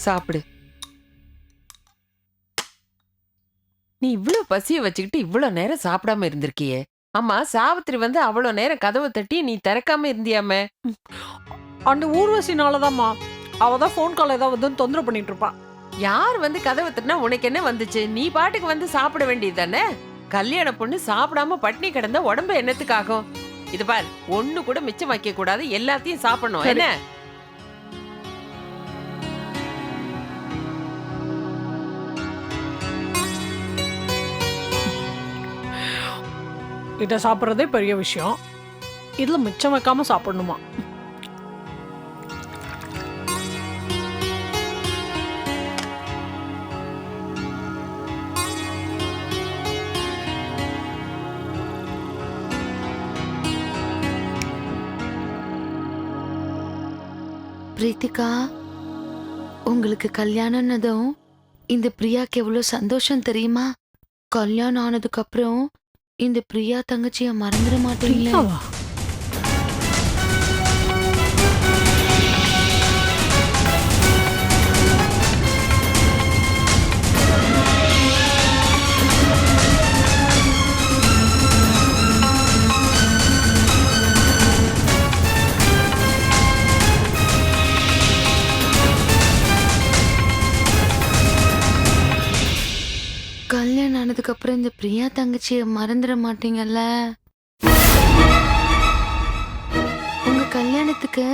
சாப்பிடு. நீ இவ்ளோ பசிய வச்சுக்கிட்டு இவ்ளோ நேரம் சாப்பிடாம இருந்திருக்கியே. அம்மா சாவித்திரி வந்து அவ்வளோ நேரம் கதவை தட்டி நீ திறக்காம இருந்தியாமே. அந்த ஊர்வசினாலதாம்மா. அவதான் போன் கால் ஏதாவது வந்து தொந்தரவு பண்ணிட்டு இருப்பா. யார் வந்து கதவை தட்டினா உனக்கு என்ன வந்துச்சு? நீ பாட்டுக்கு வந்து சாப்பிட வேண்டியது தானே. கல்யாண பொண்ணு சாப்பிடாம பட்னி கிடந்தா உடம்பு என்னத்துக்காகும்? இது பார், ஒண்ணு கூட மிச்சம் வைக்க கூடாது, எல்லாத்தையும் சாப்பிடணும். என்ன இதை சாப்பிட்றதே பெரிய விஷயம். இதுல மிச்சம் வைக்காம சாப்பிடணுமா? பிரீத்திகா, உங்களுக்கு கல்யாணம்னதும் இந்த பிரியாக்கு எவ்வளவு சந்தோஷம் தெரியுமா? கல்யாணம் ஆனதுக்கு அப்புறம் இந்த பிரியா தங்கச்சிய மறந்துட மாட்டீங்களா? கல்யாணம் ஆனதுக்கு அப்புறம் இந்த பிரியா தங்கச்சிய மறந்துட மாட்டீங்கல்ல? உங்க கல்யாணத்துக்கு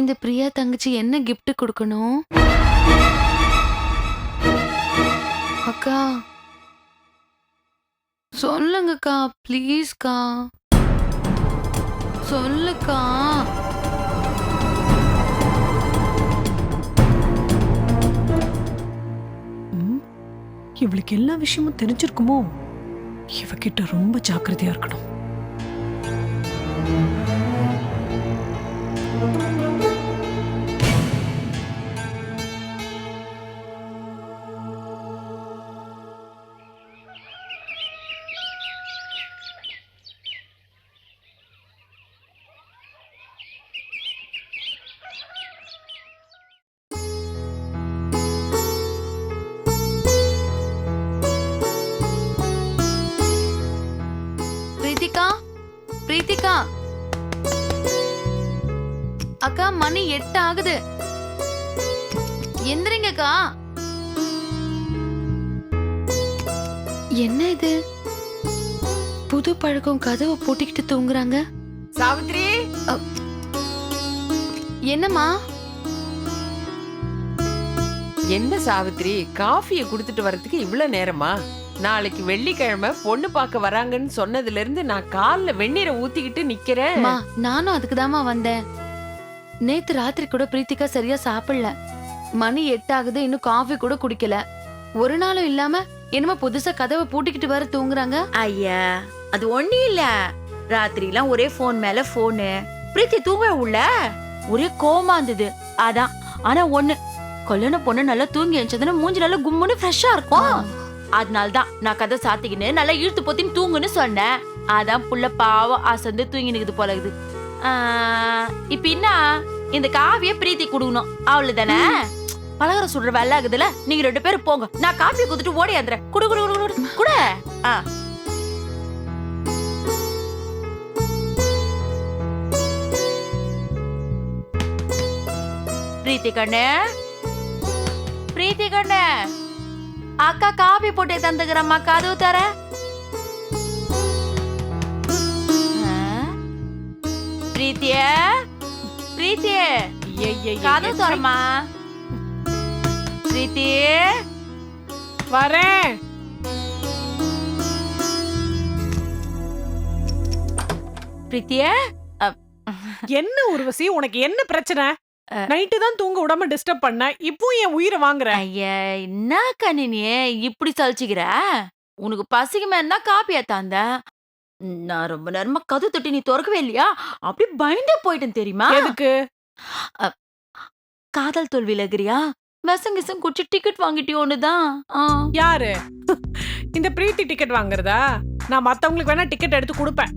இந்த பிரியா தங்கச்சி என்ன கிஃப்ட் கொடுக்கணும்? அக்கா சொல்லுங்கக்கா, ப்ளீஸ்க்கா சொல்லுக்கா. இவளுக்கு எல்லா விஷயமும் தெரிஞ்சிருக்குமோ? இவகிட்ட ரொம்ப ஜாக்கிரதையா இருக்கணும். பிரீத்திகா, பிரீத்திகா அக்கா, மணி 8 ஆகுது. எந்திரிங்கக்கா. என்ன இது புது பழக்கம்? கதவை பூட்டிக்கிட்டு தூங்குறாங்க. சாவித்திரி, என்னம்மா? என்ன சாவித்திரி, காஃபியை குடுத்துட்டு வரதுக்கு இவ்வளவு நேரமா? நாளைக்கு வெள்ளிக்கிழமை பொண்ணு பார்க்க வராங்கன்னு சொன்னதுல இருந்து நான் கால்ல வெந்நீரை ஊத்திக்கிட்டு நிக்கிறேன். நானும் அதுக்குதாம்மா வந்தேன். நேத்து ராத்திரி கூட பிரீத்திகா சரியா சாப்பிடல. மணி 8 ஆகுது, இன்னும் காஃபி கூட குடிக்கல. ஒரு நாளும் இல்லாம என்னமா புதுசா கதவை பூட்டிக்கிட்டு வர தூங்குறாங்க. ஐயா, அது ஒண்ணு இல்ல. ராத்திரிலாம் ஒரே போன் மேல போனு. பிரீத்தி தூங்க உள்ள ஒரே கோமா இருந்தது, அதான். ஆனா ஒண்ணு, கல்யாண பொண்ணு நல்லா தூங்கி எழுந்ததுன்னா மூஞ்சி நல்லா கும்முன்னு ஃப்ரெஷ்ஷா இருக்கும். அதனால்தான் நான் கதை சாத்திக்கின்னு நல்லா இழுத்து போத்தின்னு தூங்குன்னு சொன்னேன். அதான் புள்ள பாவம் அசந்து தூங்கி நிக்குது போல இருக்குது. இப்ப என்ன, இந்த காவிய பிரீத்தி குடுக்கணும், அவ்வளவுதானே? பலகாரம் சுடுற வேலை ஆகுதுல, நீங்க 2 பேரும் போங்க, நான் காஃபியை குடுத்துட்டு ஓடி வந்துறேன். குடு குடு குடு குடு குடு. பிரீத்தி கண்ணு, பிரீத்தி கண்ணு, அக்கா காபி போட்டு தந்துக்கிறம்மா, கதவு தர. பிரீத்தியே பிரீத்தியே ஐயையையே, கதை தரமா பிரீத்தி வரேன். பிரீத்தியே என்ன உருவசி, உனக்கு என்ன பிரச்சனை? நைட்டு தான் தூங்க விடாம டிஸ்டர்ப் பண்ண, இப்போ என் உயிரை வாங்குற. ஐயா என்ன கண்ணினியே இப்படி சலிச்சுக்கிற? உனக்கு பசிக்குமே என்ன காப்பியா தாந்த? நான் ரொம்ப நேரமா கது தட்டி நீ திறக்கவே இல்லையா? அப்படி பயந்தே போயிட்டேன் தெரியுமா? எதுக்கு? காதல் தோல்வியில இருக்கிறியா? விஷம் குடிச்சு டிக்கெட் வாங்கிட்டியோன்னுதான். யாரு? இந்த பிரீத்தி டிக்கெட் வாங்குறதா? நான் மத்தவங்களுக்கு வேணா டிக்கெட் எடுத்து கொடுப்பேன்.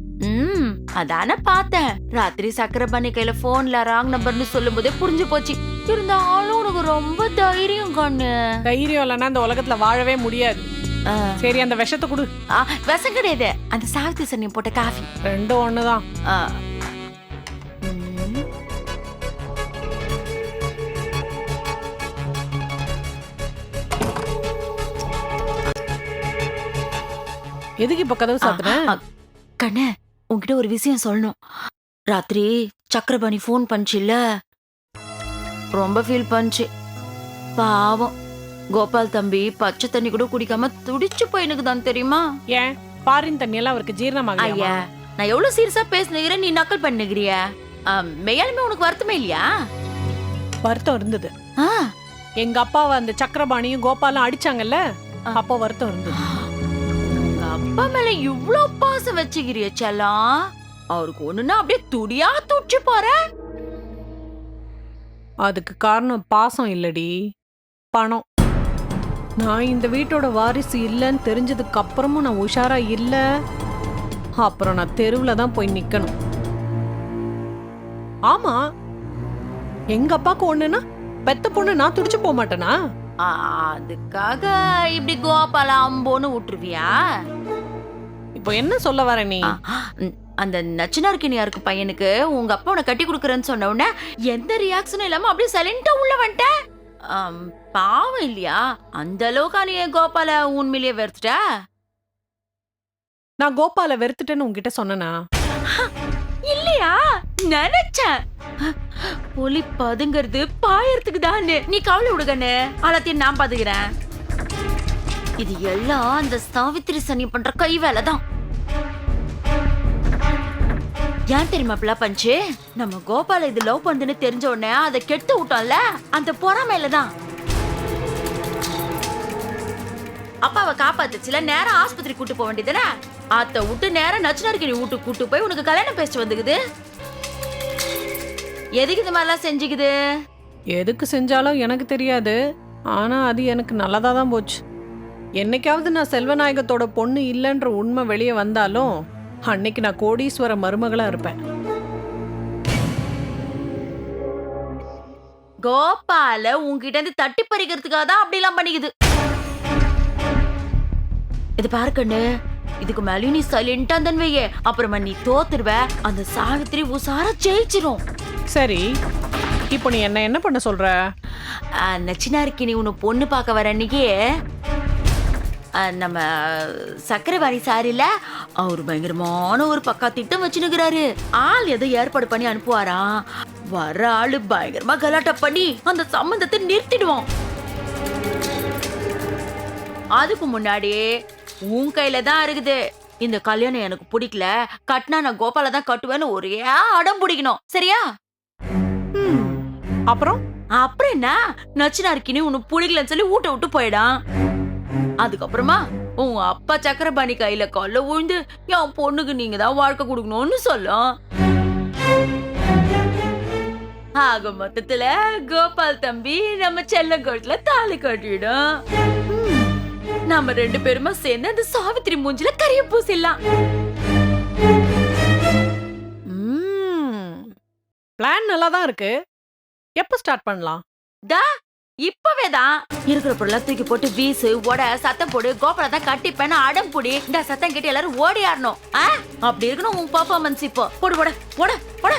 அதானே பார்த்தேன். ராத்திரி சக்கரை பண்ணி கையில போன்ல ராங் நம்பர்னு சொல்லும் போதே புரிஞ்சு போச்சு. இருந்தாலும் உனக்கு ரொம்ப தைரியம் கண்ணு. தைரியம் இல்லைன்னா இந்த உலகத்துல வாழவே முடியாது. சரி, அந்த விஷத்தை கொடு. விஷம் கிடையாது, அந்த சாவித்திரி சன்னி போட்ட காஃபி. ரெண்டும் ஒண்ணுதான். எதுக்கு இப்ப கதவு சாத்துன? கண்ணு, உன்கிட்ட ஒரு விஷயம் சொல்லணும். ராத்திரி சக்கரபாணி போன் பண்ணுச்சுல்ல, ரொம்ப ஃபீல் பண்ணுச்சு. பாவம் கோபால் தம்பி பச்சை தண்ணி கூட குடிக்காம துடிச்சு போயினுக்குதான் தெரியுமா? ஏன் பாரின் தண்ணி எல்லாம் அவருக்கு ஜீரணமாகலையா? ஐயா, நான் எவ்வளவு சீரியஸா பேசுனுகிறேன், நீ நக்கல் பண்ணுகிறிய. மெய்யாலுமே உனக்கு வருத்தமே இல்லையா? வருத்தம் இருந்தது. எங்க அப்பாவை அந்த சக்கரபாணியும் கோபாலும் அடிச்சாங்கல்ல, அப்போ வருத்தம் இருந்தது. அப்பா மேல இவ்ளோ பாசம் வச்சுக்கிறிய செல்லம், அவருக்கு ஒண்ணுன்னா அப்படியே துடியா துடிச்சு போற. அதுக்கு காரணம் பாசம் இல்லடி, பணம். நான் இந்த வீட்டோட வாரிசு இல்லைன்னு தெரிஞ்சதுக்கு அப்புறமும் நான் உஷாரா இல்ல. அப்புறம் நான் தெருவுல தான் போய் நிக்கணும். ஆமா, எங்க அப்பாக்கு ஒண்ணுன்னா பெத்த பொண்ணு நான் துடிச்சு போக மாட்டேனா? அதுக்காக இப்படி கோபால அம்போன்னு விட்டுருவியா? இப்போ என்ன சொல்ல வர நீ? அந்த நச்சினார்கினியாருக்கு பையனுக்கு உங்க அப்பா உன கட்டி கொடுக்கறேன்னு சொன்ன உடனே எந்த ரியாக்ஷனும் இல்லாம அப்படியே சைலண்டா உள்ள வந்துட்டேன். பாவம் இல்லையா? அந்த அளவுக்கு நீ கோபால உண்மையிலேயே வெறுத்துட்ட? நான் கோபால வெறுத்துட்டேன்னு உன்கிட்ட சொன்னனா? இல்லையா? நினைச்சேன். புலி பதுங்கிறது பாயறதுக்கு தான். நீ கவலை விடுகன்னு, அலத்தையும் நான் பாத்துக்கிறேன். இது எல்லாம் அந்த சாவித்திரி சனி பண்ற கை வேலைதான். ஏன் தெரியுமா பிள்ளை பஞ்சு? நம்ம கோபால இது லவ் பண்ணுன்னு தெரிஞ்ச உடனே அதை கெட்டு விட்டோம்ல, அந்த பொறாமையிலதான். அப்பாவை காப்பாத்துச்சுல, நேரம் ஆஸ்பத்திரி கூட்டு போக வேண்டியதுதானே? அத்தை விட்டு நேரம் நச்சினாருக்கு நீ வீட்டு கூட்டு போய் உனக்கு கல்யாணம் பேசிட்டு வந்துக்குது. எதுக்கு இது மாதிரிலாம் செஞ்சுக்குது? எதுக்கு செஞ்சாலும் எனக்கு தெரியாது. ஆனா அது எனக்கு நல்லதா தான் போச்சு. என்னைக்காவது நான் செல்வநாயகத்தோட பொண்ணு இல்லைன்ற உண்மை வெளியே வந்தாலும் அன்னைக்கு நான் கோடீஸ்வர மருமகளா இருப்பேன். கோபால உன்கிட்ட இருந்து தட்டி பறிக்கிறதுக்காக தான் அப்படி எல்லாம் பண்ணிக்குது. இது பாருக்கண்ணு, இதுக்கு மேலே நீ சைலண்டா தான் வையே, அப்புறமா நீ தோத்துருவ. அந்த சாவித்திரி உசார ஜெயிச்சிரும். சரி, இப்போ நீ என்ன பண்ண சொல்ற? நச்சினாருக்கு நீ உன்னை பொண்ணு பார்க்க வர அன்னைக்கு நம்ம சக்கரவாணி சாரில அவரு பயங்கரமான ஒரு பக்கா திட்டம் வச்சுனுக்குறாரு. ஆள் ஏதோ ஏற்பாடு பண்ணி அனுப்புவாராம். வர ஆளு பயங்கரமா கலாட்டா பண்ணி அந்த சம்பந்தத்தை நிறுத்திடுவோம். அதுக்கு முன்னாடி உன் கையில தான் இருக்குது. இந்த கல்யாணம் எனக்கு பிடிக்கல, கட்டினா நான் கோபால தான் கட்டுவேன்னு ஒரே அடம் பிடிக்கணும். சரியா? அப்புறம் என்ன, நச்சினாருக்கினி உனக்கு பிடிக்கலன்னு சொல்லி ஊட்ட விட்டு போயிடான். அதுக்கப்புறமா உன் அப்பா சக்கரபாணி கையில கொல்ல விழுந்து என் பொண்ணுக்கு நீங்க தான் வாழ்க்கை கொடுக்கணும்னு சொல்லும். ஆக மொத்தத்துல கோபால் தம்பி நம்ம செல்லங்கோட்ல தாலி கட்டிடும். நம்ம ரெண்டு பேருமா சேர்ந்து அந்த சாவித்திரி மூஞ்சில கரிய பூசிடலாம். பிளான் நல்லா தான் இருக்கு. எப்ப ஸ்டார்ட் பண்ணலாம்? இப்பவே தான். இருக்கிற பொருளை தூக்கி போட்டு வீசு, ஓட, சத்தம் போடு, கோபால தான் கட்டிப்பேன்னு அடம் புடி. இந்த சத்தம் கேட்டு எல்லாரும் ஓடி ஆடணும். அப்படி இருக்கணும் உன் பெர்ஃபார்மன்ஸ். இப்போ போடு போட போட போட.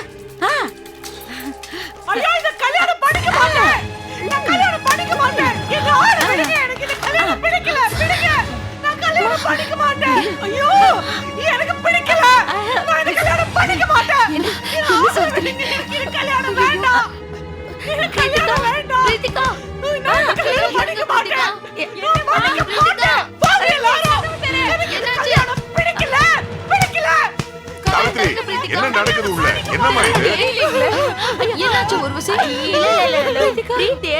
ஐயா, இந்த கல்யாணம் பண்ணிக்க மாட்டேன். நான் கல்யாணம் பண்ணிக்க மாட்டேன். என்ன ஆளு விடுங்க, எனக்கு இந்த கல்யாணம் பிடிக்கல. நான் கல்யாணம் பண்ணிக்க மாட்டேன். ஐயோ, எனக்கு பிடிக்கல. நான் இந்த கல்யாணம் பண்ணிக்க மாட்டேன். பிரீத்திகா, பிரீத்திகா, கல்யாணம் பண்ணிக்க மாட்டேன். பிரீத்திகா, என்னாச்சு? சாவித்ரி, என்ன நடக்குது உள்ள? என்னம்மா இது? என்னாச்சு ஊர்வசி? பிரீத்தி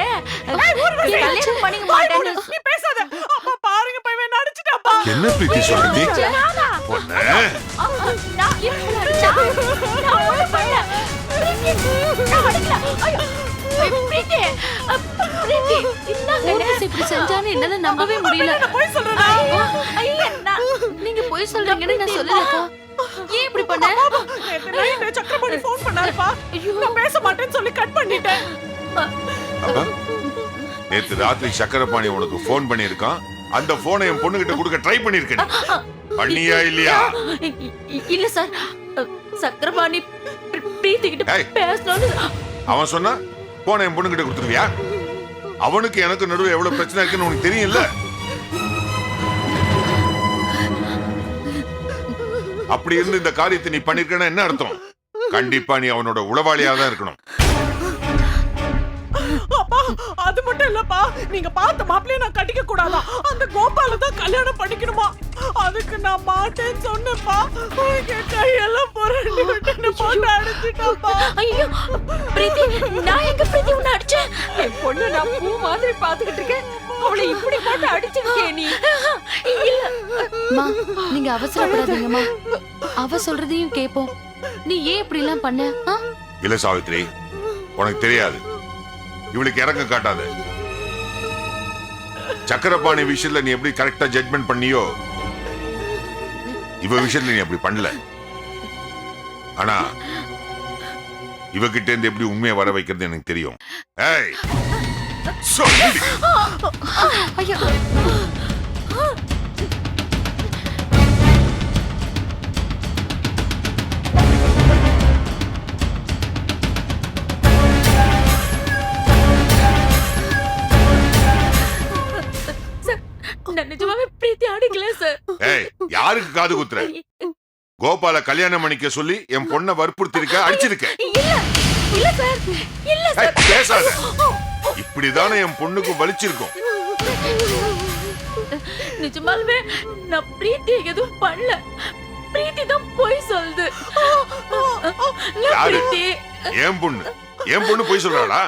கல்யாணம் பண்ணிக்க மாட்டேன்னு நீ பேசாத. அப்பா பாருங்க பையன் நடிச்சிட்டாப்பா. என்ன பிரீத்தி சொல்றீ? பொண்ணு, ஊர்வசி இப்படி செஞ்சான்னு என்னால நம்பவே முடியல. போய் சொல்றேனா? நீங்க போய் சொல்றீங்கன்னு நான் சொல்லலக்கா. ஏன் இப்படி பண்ண? நேத்து நைட்டு சக்கரபாணி ஃபோன் பண்ணாருப்பா. நான் பேச மாட்டேன்னு சொல்லி கட் பண்ணிட்டேன். அப்பா, நேத்து ராத்திரி சக்கரபாணி உனக்கு போன் பண்ணிருக்கான். அந்த போனை என் பொண்ணு கிட்ட கொடுக்க ட்ரை பண்ணிருக்க. பண்ணியா இல்லையா? இல்ல சார், சக்கரபாணி பிரீத்தி கிட்ட ஏய். பேசணும்னு அவன் சொன்னா போனை என் பொண்ணு கிட்ட கொடுத்துருவியா? அவனுக்கு எனக்கு நடுவுல எவ்வளவு பிரச்சனை இருக்குன்னு உனக்கு தெரியும்ல? அப்படி இருந்து இந்த காரியத்தை நீ பண்ணிருக்கனா என்ன அர்த்தம்? கண்டிப்பா நீ அவனோட உளவாளியா தான் இருக்கணும். அப்பா அது மட்டும் இல்லப்பா, நீங்க பார்த்த மாப்பிளைய நான் கட்டிக்க கூடாதா? அந்த கோபால தான் கல்யாணம் பண்ணிக்கணுமா? அதுக்கு நான் மாட்டேன்னு சொன்னேப்பா. என் கையெல்லாம் புரண்டு விட்டு என்ன போட்டு அடிச்சிட்டாப்பா. ஐயோ பிரீத்தி, நான் எங்க பிரீத்தி உன்னை அடிச்சேன்? என் பொண்ணு நான் பூ மாதிரி பாத்துக்கிட்டு இருக்கேன், அவளை இப்படி போட்டு அடிச்சிருக்கே நீ. இல்ல அம்மா, நீங்க அவசரப்படாதீங்கம்மா. அவ சொல்றதையும் கேப்போம். நீ ஏன் இப்படி எல்லாம் பண்ண? ஆ? இல்ல சாவித்ரி, உனக்கு தெரியாது. இவளுக்கு இறக்கம் காட்டாத. சக்கரபாணி விஷயத்துல நீ எப்படி கரெக்டா ஜட்மெண்ட் பண்ணியோ, இவ விஷயத்துல நீ அப்படி பண்ணல. ஆனா இவகிட்ட இருந்து எப்படி உண்மையை வர வைக்கிறது எனக்கு தெரியும். ஏய், சொல்லுடி. ஐயோ, நான் நிஜமாவே பிரீத்தி அடிக்கல சார். ஏய், யாருக்கு காது குத்துற? கோபால கல்யாணம் பண்ணிக்க சொல்லி என் பொண்ணை வற்புறுத்திருக்க, அடிச்சிருக்க. இல்ல சார், இல்ல ஏய், பேசாத. இப்படிதானே என் பொண்ணுக்கு வலிச்சிருக்கும். நிஜமாலுமே நான் பிரீத்தி எதுவும் பண்ணல. பிரீத்தி தான் போய் சொல்லுது. நான் யாரு? பிரீத்தி என் பொண்ணு போய் சொல்றாளா?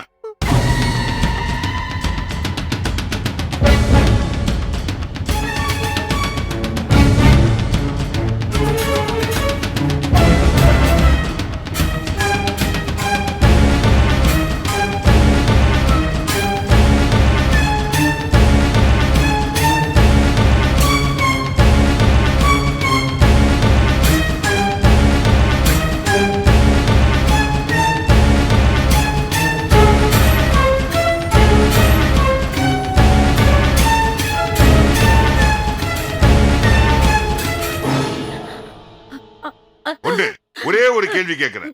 ஒண்ணு, ஒரே ஒரு கேள்வி கேட்கிறேன்,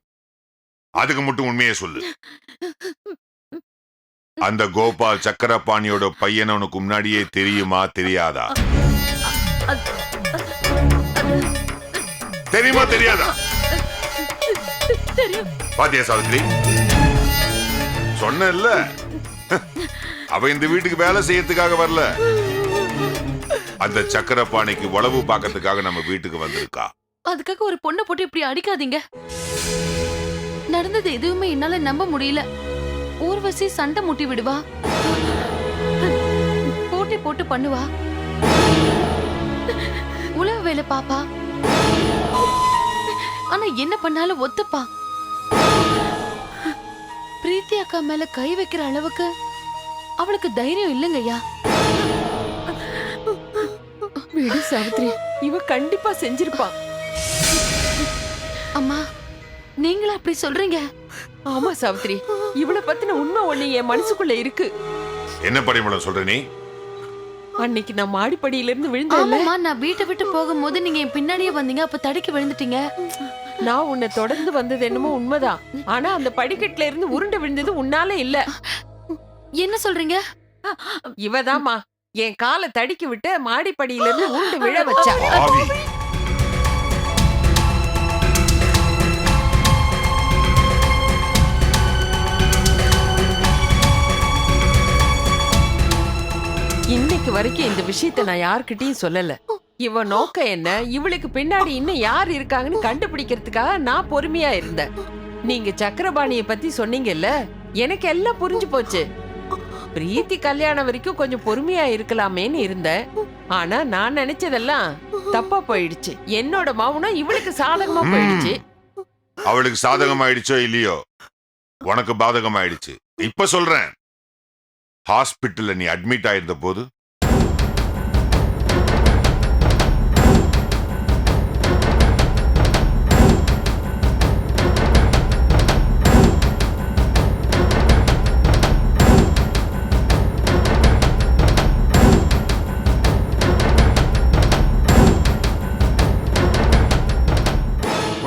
அதுக்கு மட்டும் உண்மையை சொல்லு. அந்த கோபால் சக்கரபாணியோட பையன் உனக்கு முன்னாடியே தெரியுமா தெரியாதா? தெரியுமா தெரியாதா? பாத்தியா சாவித்ரி, சொன்னேன்ல, அவ இந்த வீட்டுக்கு வேலை செய்யறதுக்காக வரல, அந்த சக்கரபாணிக்கு உளவு பார்க்கறதுக்காக நம்ம வீட்டுக்கு வந்திருக்கா. அதுக்காக ஒரு பொண்ணை போட்டு இப்படி அடிக்காதீங்க. நடந்தது எதுவுமே என்னால நம்ப முடியல. ஊர்வசி சண்டை முட்டி விடுவா, போட்டி போட்டு பண்ணுவா, உழவு வேலை பாப்பா. ஆனா என்ன பண்ணாலும் ஒத்துப்பா. பிரீத்தி அக்கா மேல கை வைக்கிற அளவுக்கு அவளுக்கு தைரியம் இல்லைங்கய்யா. விடு சாவித்ரி, இவ கண்டிப்பா செஞ்சிருப்பா. அம்மா, நீங்களா அப்படி சொல்றீங்க? ஆமா சாவித்ரி, இவளை பத்தின உண்மை ஒண்ணு என் மனசுக்குள்ள இருக்கு. என்ன பரிமளம் சொல்ற நீ? அன்னைக்கு நான் மாடிப்படியில இருந்து விழுந்தேன்ல, ஆமாம்மா, நான் வீட்டை விட்டு போகும்போது நீங்க என் பின்னாடியே வந்தீங்க. அப்ப தடுக்கி விழுந்துட்டீங்க. நான் உன்னை தொடர்ந்து வந்தது என்னமோ உண்மைதான். ஆனா அந்த படிக்கட்டுல இருந்து உருண்டு விழுந்தது உன்னால இல்ல. என்ன சொல்றீங்க? இவதாம்மா என் காலை தடுக்கி விட்டு மாடிப்படியில இருந்து உருண்டு விழ வச்சா. ஆவி. வரைக்கும் இந்த விஷயத்த நான் யார்கிட்டயும் சொல்லல. இவ நோக்கம் என்ன, இவளுக்கு பின்னாடி இன்னும் யார் இருக்காங்கன்னு கண்டுபிடிக்கிறதுக்காக நான் பொறுமையா இருந்தேன். நீங்க சக்கரபாணிய பத்தி சொன்னீங்கல்ல, எனக்கு எல்லாம் புரிஞ்சு போச்சு. பிரீத்தி கல்யாணம் வரைக்கும் கொஞ்சம் பொறுமையா இருக்கலாமேன்னு இருந்தேன். ஆனா நான் நினைச்சதெல்லாம் தப்பா போயிடுச்சு. என்னோட மௌனம் இவளுக்கு சாதகமா போயிடுச்சு. அவளுக்கு சாதகமாயிடுச்சோ இல்லையோ, உனக்கு பாதகமாயிடுச்சு. இப்ப சொல்றேன், ஹாஸ்பிட்டல்ல நீ அட்மிட் ஆயிருந்த போது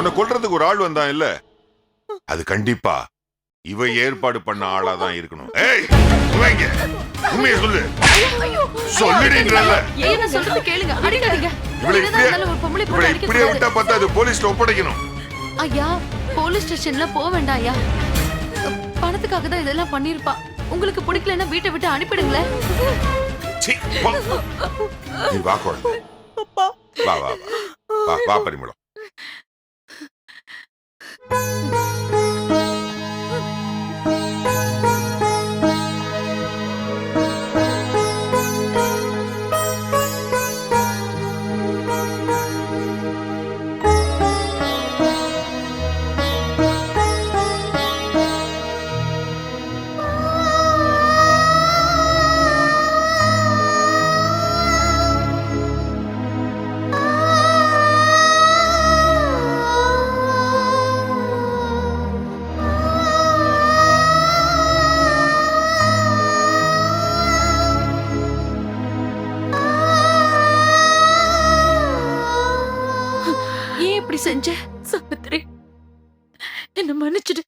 உன்னை கொல்றதுக்கு ஒரு ஆள் வந்தான் இல்ல, அது கண்டிப்பா இவ ஏற்பாடு பண்ண ஆளாதான் இருக்கணும். ஏய், உண்மைங்க, உண்மையை சொல்லு. சொல்லிடுங்கல்ல. ஏன் நான் சொல்றது கேளுங்க, அடிக்காதீங்க. இவளை என்னதான் இருந்தாலும் ஒரு பொம்பளை போட்டு இப்படியே அடிக்க விட்டா பார்த்தா அது போலீஸ்ல ஒப்படைக்கணும். ஐயா, போலீஸ் ஸ்டேஷன்ல போக வேண்டாம் ஐயா. பணத்துக்காக தான் இதெல்லாம் பண்ணிருப்பா. உங்களுக்கு பிடிக்கலன்னா வீட்டை விட்டு அனுப்பிடுங்களேன். சீ, போ. நீ வா குழந்தை. வா வா வா வா பரிமளம். ஏன் இப்படி செஞ்ச சாவித்திரி? என்ன மன்னிச்சிடு.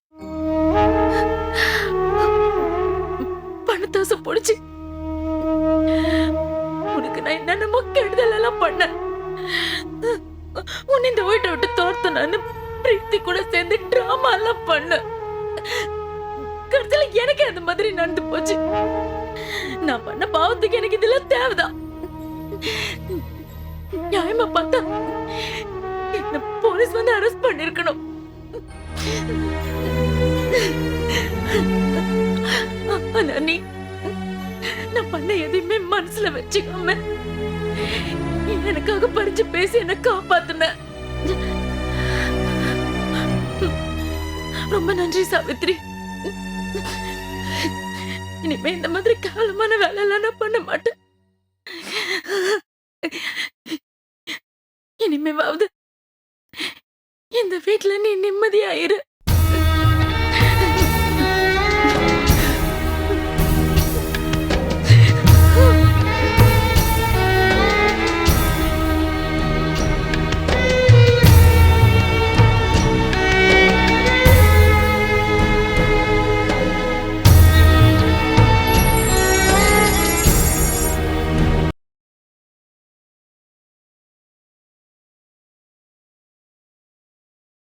பணத்தாசை பொடிச்சு உனக்கு நான் என்னென்னமோ கெடுதல் எல்லாம் பண்ண. உன்னை இந்த வீட்டை விட்டு தோர்த்த நான் பிரீத்தி கூட சேர்ந்து டிராமா எல்லாம் பண்ண. கடைசியில எனக்கு அந்த மாதிரி நடந்து போச்சு. நான் பண்ண பாவத்துக்கு எனக்கு இதெல்லாம் தேவைதான். நியாயமா பார்த்தா என்ன போலீஸ் வந்து அரெஸ்ட் பண்ணிருக்கணும். ஆனா நீ நான் பண்ண எதையுமே மனசுல வச்சுக்காம எனக்காக பறிச்சு பேசி என்ன காப்பாத்துன. ரொம்ப நன்றி சாவித்ரி. இனிமே இந்த மாதிரி கேவலமான வேலை எல்லாம் நான் பண்ண மாட்டேன். இனிமேவாவது இந்த வீட்டுல நீ நிம்மதியாயிரு.